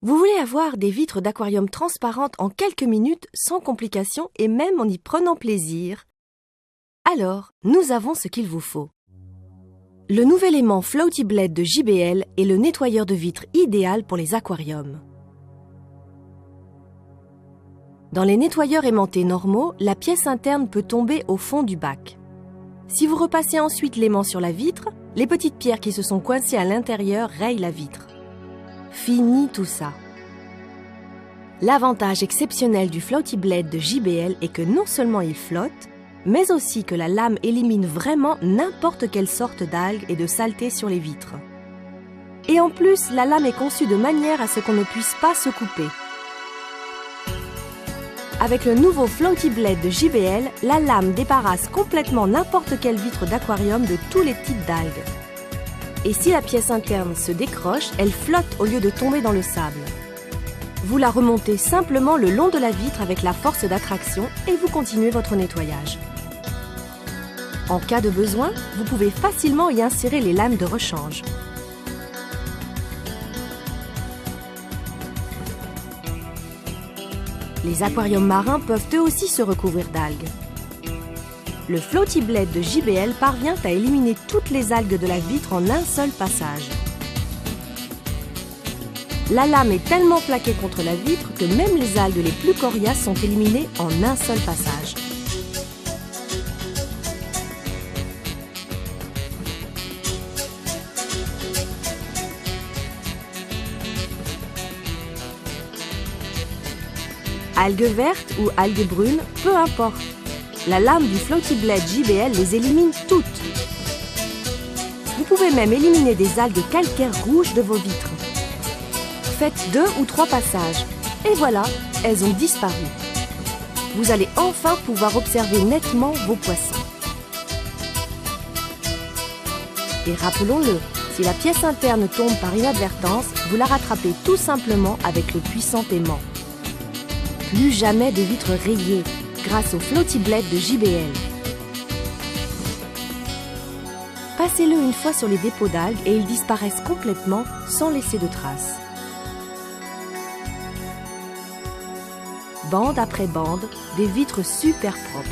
Vous voulez avoir des vitres d'aquarium transparentes en quelques minutes sans complications et même en y prenant plaisir? Alors, nous avons ce qu'il vous faut. Le nouvel aimant Floaty Blade de JBL est le nettoyeur de vitres idéal pour les aquariums. Dans les nettoyeurs aimantés normaux, la pièce interne peut tomber au fond du bac. Si vous repassez ensuite l'aimant sur la vitre, les petites pierres qui se sont coincées à l'intérieur rayent la vitre. Fini tout ça. L'avantage exceptionnel du Floaty Blade de JBL est que non seulement il flotte, mais aussi que la lame élimine vraiment n'importe quelle sorte d'algues et de saleté sur les vitres. Et en plus, la lame est conçue de manière à ce qu'on ne puisse pas se couper. Avec le nouveau Floaty Blade de JBL, la lame débarrasse complètement n'importe quelle vitre d'aquarium de tous les types d'algues. Et si la pièce interne se décroche, elle flotte au lieu de tomber dans le sable. Vous la remontez simplement le long de la vitre avec la force d'attraction et vous continuez votre nettoyage. En cas de besoin, vous pouvez facilement y insérer les lames de rechange. Les aquariums marins peuvent eux aussi se recouvrir d'algues. Le Floaty Blade de JBL parvient à éliminer toutes les algues de la vitre en un seul passage. La lame est tellement plaquée contre la vitre que même les algues les plus coriaces sont éliminées en un seul passage. Algues vertes ou algues brunes, peu importe. La lame du Floaty Blade JBL les élimine toutes. Vous pouvez même éliminer des algues calcaires rouges de vos vitres. Faites 2 ou 3 passages. Et voilà, elles ont disparu. Vous allez enfin pouvoir observer nettement vos poissons. Et rappelons-le, si la pièce interne tombe par inadvertance, vous la rattrapez tout simplement avec le puissant aimant. Plus jamais de vitres rayées grâce au Floaty Blade de JBL. Passez-le une fois sur les dépôts d'algues et ils disparaissent complètement sans laisser de traces. Bande après bande, des vitres super propres,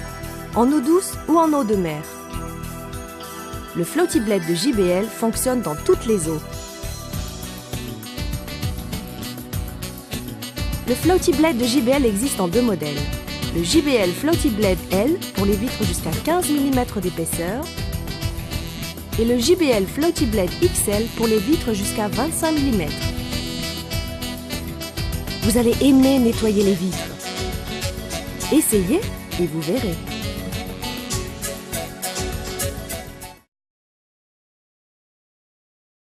en eau douce ou en eau de mer. Le Floaty Blade de JBL fonctionne dans toutes les eaux. Le Floaty Blade de JBL existe en 2 modèles. Le JBL Floaty Blade L pour les vitres jusqu'à 15 mm d'épaisseur et le JBL Floaty Blade XL pour les vitres jusqu'à 25 mm. Vous allez aimer nettoyer les vitres. Essayez et vous verrez.